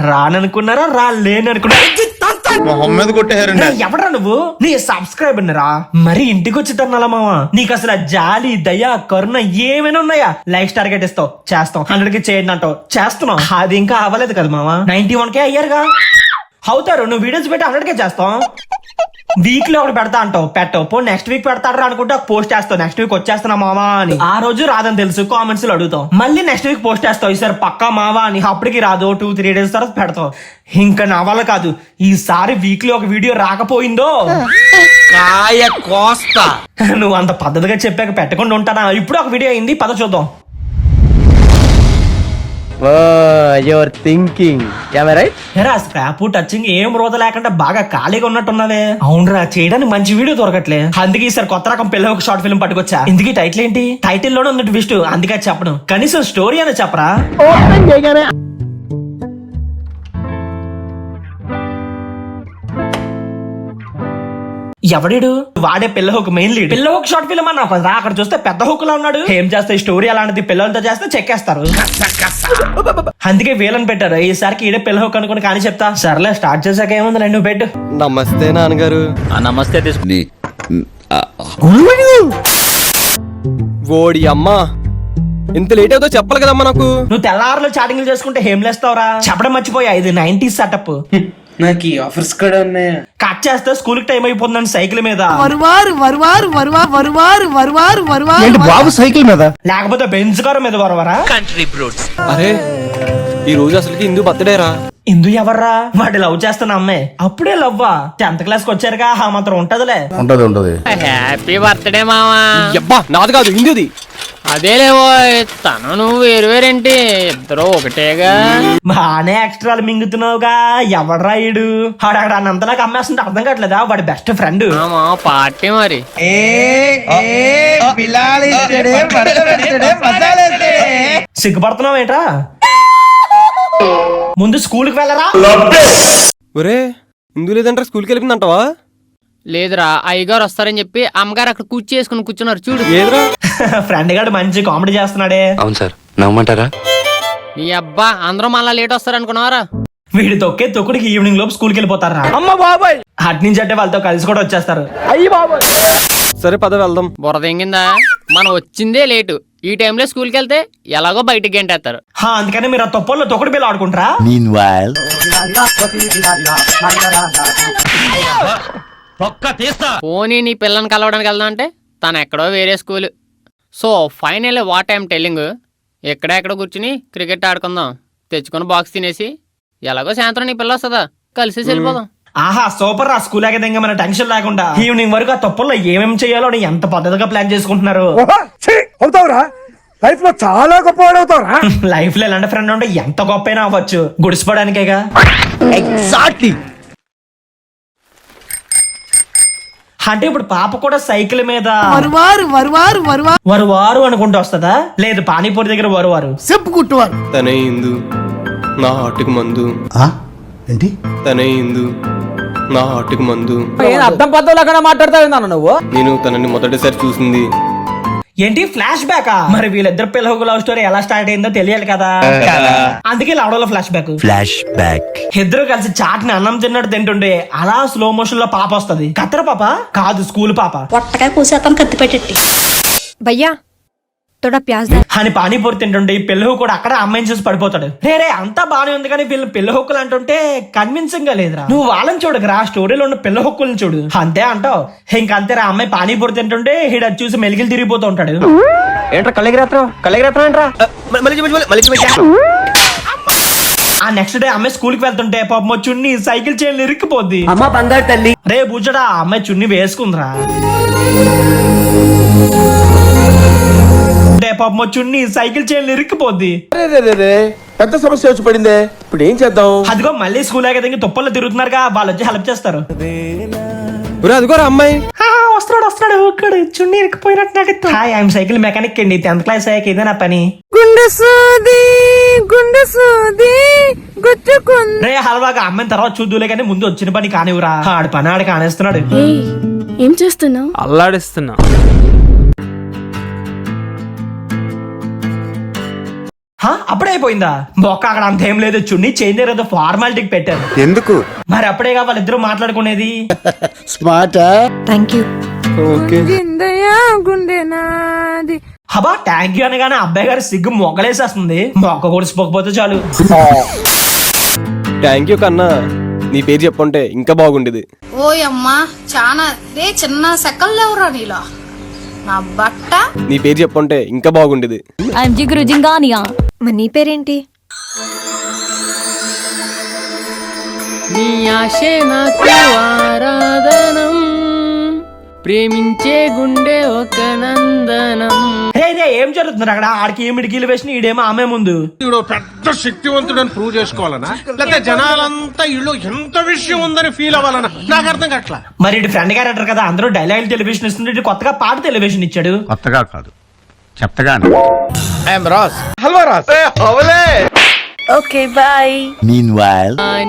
రాననుకున్నారా రాలేననుకున్నారా? మొహమ్మద్ కొట్టేశారండి. ఎవడరా నువ్వు? నీ సబ్స్క్రైబర్ రా మరి ఇంటికి వచ్చి తన్నాలా మావా? నీకు అసలు జాలి దయ కరుణ ఏమైనా ఉన్నాయా? లైక్ టార్గెట్ ఇస్తావు చేస్తాం, 100 కి చేయండి అంటావు చేస్తున్నాం. అది ఇంకా అవ్వలేదు కదా మావా, 91K అయ్యారుగా. అవుతారు నువ్వు వీడియోస్ పెట్టి 100K చేస్తాం. వీక్ లో ఒకటి పెడతా అంటావు పెట్టవు, పో నెక్స్ట్ వీక్ పెడతాడు అనుకుంటే ఒక పోస్ట్ చేస్తావు నెక్స్ట్ వీక్ వచ్చేస్తున్నా మావా అని. ఆ రోజు రాదని తెలుసు కామెంట్స్ లో అడుగుతావు, మళ్ళీ నెక్స్ట్ వీక్ పోస్ట్ చేస్తావు ఈసారి పక్కా మావా అని. అప్పటికి రాదు 2-3 డేస్ తర్వాత పెడతావు. ఇంకా నా వల్ల కాదు, ఈసారి వీక్ లో ఒక వీడియో రాకపోయిందో నువ్వు అంత పద్ధతిగా చెప్పాక పెట్టకుండా ఉంటానా? ఇప్పుడు ఒక వీడియో అయింది, పద చూద్దాం. Your thinking right. ఎరా స్క్రాప్ టచింగ్ ఏం రోత లేకుండా బాగా ఖాళీగా ఉన్నట్టున్నదే. అవునరా, చేయడానికి మంచి వీడియో దొరకట్లే. అందుకే ఈసారి కొత్త రకం పిల్ల ఒక షార్ట్ ఫిల్మ్ పట్టుకొచ్చా. ఇందుకీ టైటిల్ ఏంటి? టైటిల్ లోనే ఉంది ట్విస్ట్, అందుకే చెప్పను. కనీసం స్టోరీ అని చెప్పరా. ఎవడీడు? వాడే పిల్ల హుక్ మెయిన్ లీడ్. పిల్ల హుక్ షార్ట్ ఫిల్మ్ అన్నా అక్కడ చూస్తే పెద్ద హుక్ లా ఉన్నాడు. ఏం చేస్తే స్టోరీ అలాంటిది పిల్లలతో చేస్తే చెక్కేస్తారు. అందుకే వీళ్ళని పెట్టారు. ఈసారికి ఈడే పిల్ల హుక్ అనుకుని కానీ చెప్తా. సర్లే స్టార్ట్ చేసాక ఏముంది నువ్వు పెట్టు. నమస్తే నాన్నగారు. నమస్తే తీసుకుని ఓడి అమ్మా, ఇంత లేట్ అవుతో చెప్పాలి కదమ్మా నాకు. నువ్వు తెల్లారులో చాటింగ్లు చేసుకుంటే ఏం లేస్తావురా? చెప్పడం మర్చిపోయా, ఇది 90s సెటప్. నాకు ఈ ఆఫర్స్ కూడా ఉన్నాయి. కట్ చేస్తే స్కూల్ కి టైం అయిపోతుందని సైకిల్ మీద బాబు సైకిల్ మీద లేకపోతే బెంచ్ కారు మీద వరవరా. Country brutes. అరే ఈ రోజు అసలుకి ఇందు బర్త్డే రా. ఇందు ఎవర్రా? వాడి లవ్ చేస్తున్న అమ్మాయి. అప్పుడే లవ్వా? 10th క్లాస్ కి వచ్చారుగా, ఆ మాత్రం ఉంటదిలే. ఉంటది. హ్యాపీ బర్త్డే మావా. అబ్బా నాది కాదు, ఇందుది. అదేలేవో తను నువ్వు వేరేంటి, ఇద్దరు ఒకటేగా. బానే ఎక్స్ట్రాలు మింగుతున్నావుగా. ఎవడ్రా ఈడు? అక్కడ అంతలాగా అమ్మేస్తుంటే అర్థం కావట్లేదా? వాడి బెస్ట్ ఫ్రెండ్. పార్టీ మరి. సిగ్గుపడుతున్నావు ఏంట్రా? ముందు స్కూల్ కి వెళ్ళరా. ఒరే ఇందు లేదంటే స్కూల్కి వెళ్ళిందంటావా? లేదురా, అయ్యగారు వస్తారని చెప్పి అమ్మగారు అక్కడ కూర్చేసుకుని కూర్చున్నారు చూడు. లేదురా, ఫ్రెండ్ గారు మంచి కామెడీ చేస్తున్నాడే. అవును సార్, నవ్వమంటారా? నీ అబ్బా అందరూ మళ్ళా లేట్ వస్తారనుకున్నావారా? వీడి తొక్కే తొక్కుడికి ఈవినింగ్ లోపు స్కూల్కి వెళ్ళిపోతారా. అమ్మ బాబాయ్, అటు నుంచి అంటే వాళ్ళతో కలిసి కూడా వచ్చేస్తారు. అయ్యి బాబాయ్. సరే పద వెళ్దాం. బురద ఎంగిందా? మనం వచ్చిందే లేటు. ఈ టైంలో స్కూల్కి వెళ్తే ఎలాగో బయటికి గంటేస్తారు. అందుకని మీరు ఆ తొప్పల్లో తొక్కుడు బిల్ల ఆడుకుంటారా? పోనీ నీ పిల్లని కలవడానికి వెళ్దాం అంటే తను ఎక్కడో వేరే school. So final what I'm telling, ఎక్కడెక్కడ కూర్చుని క్రికెట్ ఆడుకుందాం, తెచ్చుకుని బాక్స్ తినేసి ఎలాగో సాయంత్రం నీ పిల్ల వస్తుందా, కలిసి వెళ్ళిపోదాం. ఆహా సూపర్ రా. స్కూల్ అయితే ఇంకా మన టెన్షన్ లేకుండా ఈవినింగ్ వరకు ఆ తొప్పల్లో ఏమేమి చేయాలో అని ఎంత పద్ధతిగా ప్లాన్ చేసుకుంటున్నారు. అవుతావురా, లైఫ్ లో చాలా గొప్పవాడవుతావురా. లైఫ్ లో ఎలాంటి ఫ్రెండ్ ఉంటే ఎంత గొప్ప అయినా అవ్వచ్చు, గుడిసిపోవడానికేగా. ఎగ్జాక్ట్లీ. అంటే ఇప్పుడు పాప కూడా సైకిల్ మీద వరువారు అనుకుంటూ వస్తుందా? లేదు పానీపూరి దగ్గర వరువారు చెప్పుకుంటువారు. తనే ఇందు నా హార్ట్కి మందు. ఏంటి? తనే ఇందు నా హార్ట్కి మందు. అర్థం పద్ధతిలో మాట్లాడతావు నువ్వు. నేను తనని మొదటిసారి చూసింది. ఏంటి ఫ్లాష్ బ్యాక్? మరి వీళ్ళిద్దరు పిల్లలకు లవ్ స్టోరీ ఎలా స్టార్ట్ అయిందో తెలియాలి కదా. అందుకే లవడలో ఫ్లాష్ బ్యాక్. ఇద్దరు కలిసి చాట్ని అన్నం తిన్నట్టు తింటుండే అలా స్లో మోషన్ లో పాప వస్తది. కత్తెర పాప కాదు, స్కూల్ పాప. పొట్టకాయ కూసేస్తాను కత్తి పెట్టెట్టి. భయ్యా తోడా ప్యాజ్ అని పానీపూరి తింటుండే పిల్లహు కూడా అక్కడ అమ్మాయిని చూసి పడిపోతాడు. రే అంతా బానే ఉంది కానీ వీళ్ళు పిల్ల హొక్కులు అంటుంటే కన్విన్సింగ్ గా లేదురా. నువ్వు వాళ్ళని చూడకరా, స్టోరీలో ఉన్న పిల్ల హొక్కులను చూడు. అంతే అంటావు. ఇంకంతేరా, అమ్మాయి పానీపూరి తింటుంటే హీడ చూసి మెలిగిలు తిరిగిపోతూ ఉంటాడు. ఏంట్రా కళ్ళెగిరేత్రం ఏంట్రా? ఆ నెక్స్ట్ డే అమ్మాయి స్కూల్ కి వెళ్తుంటే పాపం చున్ని సైకిల్ చైన్ ఇరుక్కుపోద్ది. అమ్మ బంగారు తల్లి. రే బుజ్జడా, అమ్మాయి చున్ని వేసుకుందిరా. పాపం చున్ని సైకిల్ చైన్ ఇరుక్కుపోద్ది. పెద్ద సమస్య వచ్చి పడిందే, ఇప్పుడు ఏం చేద్దాం? అదిగో మళ్ళీ స్కూల్ అయితే తుప్పల్లో తిరుగుతున్నారుగా, వాళ్ళు వచ్చి హెల్ప్ చేస్తారు. అదిగోరా అమ్మాయి. వస్తున్నాడు ఒక్కడు చున్ని ఇరుక్కుపోయినట్టు. హాయ్, ఐఎమ్ సైకిల్ మెకానిక్ అండి. 10th క్లాస్ అయ్యాక ఇదే నా పని. రే హల్వాగా అమ్మాయిని తర్వాత చూద్దులే కానీ ముందు వచ్చిన పని కానివ్వరా. ఆడి పని ఆడి కానేస్తున్నాడు. ఏం చేస్తున్నావు? అల్లాడిస్తున్నా. అప్పుడే అయిపోయిందా? బొక్క అక్కడ అంతేం లేదు, చున్నీ చేంజ్ ఏదో ఫార్మాలిటీకి పెట్టారు. ఎందుకు? మరి అప్పుడేగా వాళ్ళిద్దరూ మాట్లాడుకునేది. స్మార్ట్. Thank you. హబా థ్యాంక్ యూ అనగానే అబ్బాయి గారు సిగ్గు మొగ్గలేసేస్తుంది. మొక్క కొడిసిపోకపోతే చాలు. థ్యాంక్ యూ కన్నా, నీ పేరు చెప్పుంటే ఇంకా బాగుండేది. ఓయమ్మా చానా రే చిన్న సెకల్ లేవురా నీలా నా బట్ట. నీ పేరు చెప్పుంటే ఇంకా బాగుండేది. మరి నీ పేరేంటి? నీ ఆశే నాకు ఆరాధనం, ప్రేమించే గుండె ఒక నందనం. రే ఏం జరుగుతున్నారు అక్కడ? ఆడికి ఏమిడికి వేసిన ఈడేమో ఆమె ముందు. పెద్ద శక్తివంతుడని ప్రూవ్ చేసుకోవాలనా, లేకపోతే జనాలంతా ఇల్లు ఎంత విషయం ఉందని ఫీల్ అవ్వాలనా? నాకు అర్థం కావట్లా. మరి ఇటు ఫ్రెండ్ క్యారెక్టర్ కదా, అందరూ డైలాగ్ టెలివిజన్ ఇస్తుంటే ఇటు కొత్తగా పాట టెలివిజన్ ఇచ్చాడు. కొత్తగా కాదు చెప్తగా. హల్వా రాస్. Okay bye.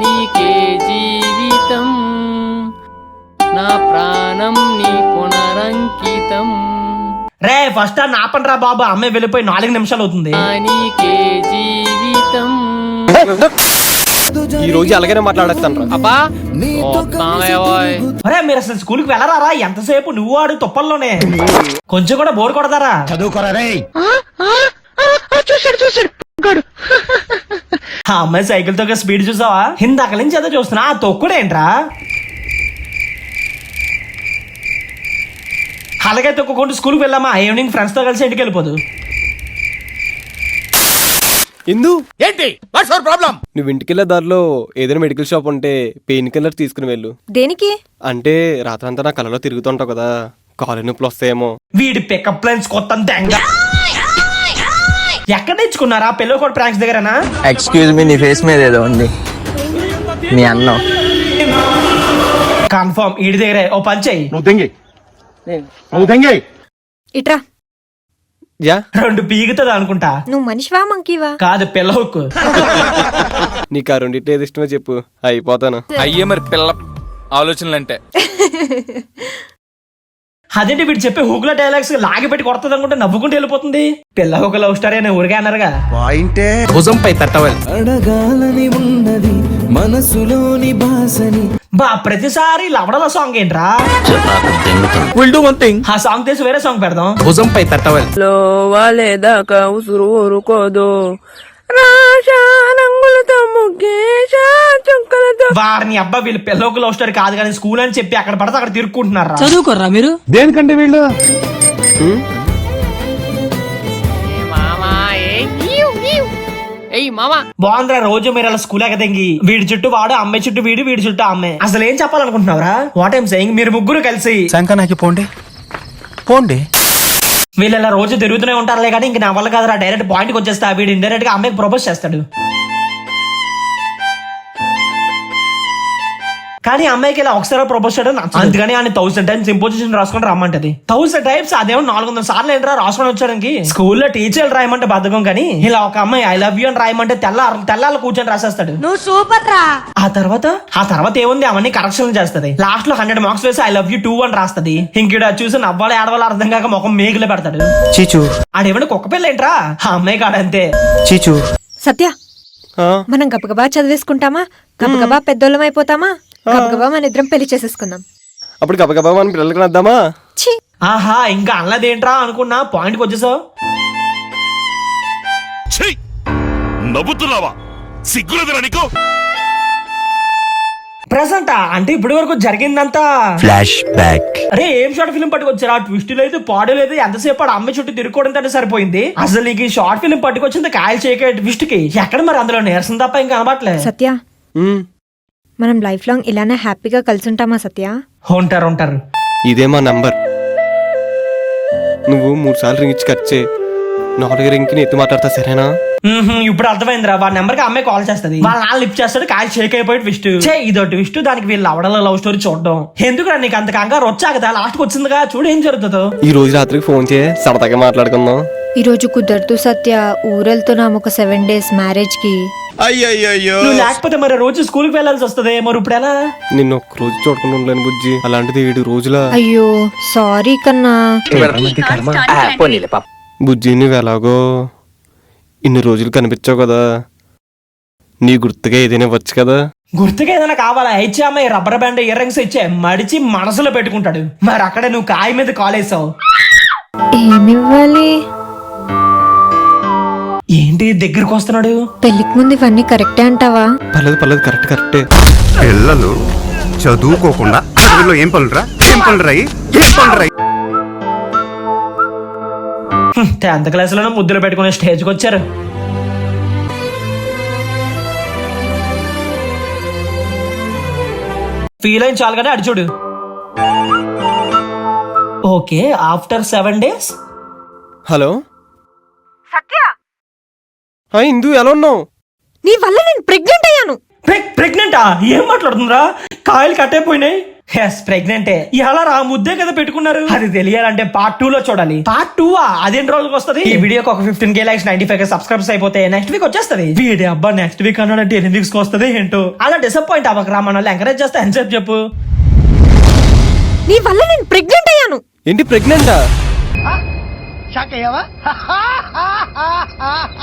నీకే జీవితం, నా ప్రాణం నీ పునరంకితం. రే ఫస్ట్ నా పనరా బాబు, అమ్మాయి వెళ్ళిపోయి 4 నిమిషాలు అవుతుంది. నీకే జీవితం. ఈ రోజు అలాగనే మాట్లాడేస్తాను. అబ్బా వస్తామేవోయ్. అరే మీరు అసలు స్కూల్ కి వెళ్ళరారా? ఎంతసేపు నువ్వు ఆడు తుప్పల్లోనే. కొంచెం కూడా బోర్ కొడతారా? ఆ అమ్మాయి సైకిల్ తో స్పీడ్ చూసావా? ఇందాక నుంచి ఏదో చూస్తున్నా, ఆ తొక్కుడేంట్రా? అలాగే తొక్కుకుంటూ స్కూల్కి వెళ్ళామా, ఈవినింగ్ ఫ్రెండ్స్ తో కలిసి ఇంటికి వెళ్ళిపోదు. ఇందు ఏంటి వాట్స్ అవర్ ప్రాబ్లం? నువ్వు ఇంటికెళ్ళే దారిలో ఏదైనా మెడికల్ షాప్ ఉంటే పెయిన్ కిల్లర్ తీసుకుని వెళ్ళు. దేనికి? అంటే రాత్రంతా నా కళ్ళలో తిరుగుతుంటావు కదా, కాలు నొప్పులు వస్తాయేమో. వీడి పికప్ లైన్స్ కొత్త దెంగ. ఎక్కడ తెచ్చుకున్నారా? పెళ్ళి కూడా ప్రాంక్స్ దగ్గరనా? ఎక్స్క్యూజ్ మీ, నీ ఫేస్ మీద ఏదో ఉంది. మీ అన్నం కన్ఫర్మ్ ఈడి దగ్గరే. ఓ పని చెయ్యి, నువ్వు తెంగి ఇట్రా. యా 2 పీగుతుంది అనుకుంటా. నువ్వు మనిషివా మంకీవా? కాదు పిల్ల హుక్కు. నీకు ఆ రెండింటి ఏది ఇష్టమో చెప్పు, అయిపోతాను. అయ్యే మరి పిల్ల ఆలోచనలంటే. అదేంటి వీడు చెప్పే హుక్ల డైలాగ్స్ లాగి పెట్టి కొడుతుంది అనుకుంటే నవ్వుకుంటూ వెళ్ళిపోతుంది. పిల్ల హుక్ లవ్ స్టోరీ అని ఊరికే అన్నారుగా. పాయింటే. భుజంపై తట్టవాలి. అడగాలని ఉన్నది మనసులోని బాసని. బా ప్రతిసారి లవడల సాంగ్ ఏంట్రా? Will do one thing. ఆ సాంగ్ తీసి వేరే సాంగ్ పెడదాం. భుజంపై తట్టవాలి. వాలేదాకా ఉసురు ఊరుకోదు, రాషా రంగులతో ముగ్గేశా చుక్కలతో. వారిని అబ్బా వీళ్ళు పిల్లలకు లవ్ స్టోరీ కాదు కానీ స్కూల్ అని చెప్పి అక్కడ పడితే అక్కడ తిరుక్కుంటున్నారా? చదువుకోర్రా మీరు. దేనికంటే వీళ్ళు మామా బాగుందిరా. రోజు మీరు అలా స్కూల్ ఎగదెంగి వీడి చుట్టూ వాడు, అమ్మాయి చుట్టూ వీడి, వీడి చుట్టూ అమ్మాయి. అసలు ఏం చెప్పాలనుకుంటున్నావురా? వాట్ ఐమ్ సెయింగ్, మీరు ముగ్గురు కలిసి శంకనాకి పోండి పోండి. వీళ్ళు ఇలా రోజు తిరుగుతూనే ఉంటారులే కానీ ఇంక నా వల్ల కాదురా. డైరెక్ట్ పాయింట్కి వచ్చేస్తా. వీడు ఇండైరెక్ట్ గా అమ్మాయికి ప్రపోజ్ చేస్తాడు. కానీ అమ్మాయికి ఇలా ఒకసారి ప్రపోజ్ చేయడం నచ్చదు. అందుకని ఆయన 1000 టైమ్స్ ఇంపోజిషన్ రాసుకొని రమ్మంటది. 1000 టైమ్స్ అదేమో 400 సార్లు ఏంట్రా రాసుకొని వచ్చాడానికి. స్కూల్లో టీచర్లు రాయమంటే బద్ధకం, కానీ ఇలా ఒక అమ్మాయి ఐ లవ్ యూ అని రాయమంటే తెల్లాలు కూర్చొని రాసేస్తాడు. నువ్వు సూపర్ రా. ఆ తర్వాత ఏముంది, అవన్నీ కరెక్షన్ చేస్తది. లాస్ట్ లో 100 మార్క్స్ వేసి ఐ లవ్ యూ 2 అని రాస్తది. ఇంకిడ చూసి నవ్వాలి ఏడవాలో అర్థం కాక ముఖం మేగులు పెడతాడు. చీచు ఆడేమంటే కుక్క పిల్ల ఏంట్రా? ఆ అమ్మాయి కాడంతే. చీచు. సత్య, మనం గబగబా చదివేసుకుంటామా? గబగబా పెద్దోళ్ళం అయిపోతామా? గబగబా మన ఇద్దరం పెళ్లి చేసేసుకుందాం. అప్పుడు గబగబా మన పిల్లలకి నద్దామా? ఛీ, ఆహా ఇంకా అన్నదేంట్రా అనుకున్నా, పాయింట్కి వచ్చేసావు. నవ్వుతున్నావా? సిగ్గులేదురా నీకు? ప్రెసెంట్ అంటే ఇప్పటి వరకు జరిగిందంతా ఫ్లాష్ బ్యాక్. అరే ఏం షార్ట్ ఫిల్మ్ పట్టుకొచ్చారు? ఆ ట్విస్ట్ లేదు, పాడు లేదు, ఎంతసేపు ఆడ అమ్మాయి చుట్టూ తిరుక్కోవడం సరిపోయింది. అసలు నీకు షార్ట్ ఫిల్మ్ పట్టుకొచ్చింది కాయలు చేయకే ట్విస్ట్ కి. ఎక్కడ మరి అందులో నీరసం తప్ప ఇంకా కనబట్లే. సత్య, మనం లైఫ్ లాంగ్ ఇలానే హ్యాపీగా కలిసి ఉంటామా సత్య? ఉంటారు. ఇదే మా నంబర్. నువ్వు 3 సార్లు రింగ్ ఇచ్చి కట్ చేయి, 4వ రింగ్ ని ఎత్తి మాట్లాడతా, సరేనా? ఇప్పుడు అర్థమైందిరా. వాడి నెంబర్ కి అమ్మాయి కాల్ చేస్తుంది, వాళ్ళ నాన్న లిఫ్ట్ చేస్తాడు, కాయలు షేక్ అయిపోయి ట్విస్ట్. ఇదో ట్విస్ట్. దానికి వీళ్ళు అవడలో లవ్ స్టోరీ చూడడం ఎందుకురా? నీకు అంత కంగారు వచ్చా కదా, లాస్ట్ కి వచ్చిందిగా, చూడు ఏం జరుగుతుందో. ఈ రోజు రాత్రికి ఫోన్ చేయి, సరదాగా మాట్లాడుకుందాం. ఈ రోజు కుదరదు సత్య, ఊరెళ్తున్నాం ఒక 7 days మ్యారేజ్ కి. అయ్యయ్యో. నువ్వు లేకపోతే మరి రోజు స్కూల్ కి వెళ్ళాల్సి వస్తుంది. మరి ఇప్పుడు ఎలా? నిన్ను ఒక్క రోజు చూడకుండా ఉండలేను బుజ్జి, అలాంటిది 7 రోజుల. అయ్యో సారీ కన్నా. బుజ్జి నువ్వు ఎలాగో ఇన్ని రోజులు కనిపించావు కదా, నీ గుర్తుగా ఏదైనా వచ్చు కదా. గుర్తుగా ఏదైనా కావాలా? ఇచ్చే అమ్మాయి రబ్బర్ బ్యాండ్ ఇయర్ రింగ్స్ ఇచ్చే మడిచి మనసులో పెట్టుకుంటాడు. మరి అక్కడే నువ్వు కాయ మీద కాలేసావు. ఏమివ్వాలి? ఏంటి దగ్గరికి వస్తున్నాడు? పెళ్లికి ముందు ఇవన్నీ కరెక్టే అంటావా? పర్లేదు కరెక్టే. పిల్లలు చదువుకోకుండా చదువులో ఏం పనులురా? 10th క్లాస్ లోనే ముద్దులు పెట్టుకునే స్టేజ్కి వచ్చారు. ఫీల్ అయిన చాలు కానీ అడి చూడు. Okay, after 7 days. హలో ఇందు, ఎలా ఉన్నావు? నీ వల్ల నేను ప్రెగ్నెంట్ అయ్యాను. ప్రెగ్నెంటా? ఏం మాట్లాడుతుందిరా? కాయలు కట్టయిపోయినాయి. ఎస్, ప్రెగ్నెంటే. ఎలా రా? ముద్దే కదా పెట్టుకున్నారు. అది తెలియాలంటే పార్ట్ 2 లో చూడాలి. పార్ట్ 2 అదేం రోజుకి వస్తుంది? ఈ వీడియోకి ఒక 15K లైక్స్ 95K సబ్స్క్రైబర్స్ అయిపోతే నెక్స్ట్ వీక్ వచ్చేస్తుంది. వీడి అబ్బా నెక్స్ట్ వీక్ అన్నాడంటే 8 వీక్స్ వస్తుంది ఏంటో. అలా డిసప్పాయింట్ అవ్వకరా, మన వాళ్ళు ఎంకరేజ్ చేస్తే ఎంతసేపు చెప్పు. నీ వల్ల నేను ప్రెగ్నెంట్ అయ్యాను. ఏంటి ప్రెగ్నెంటా?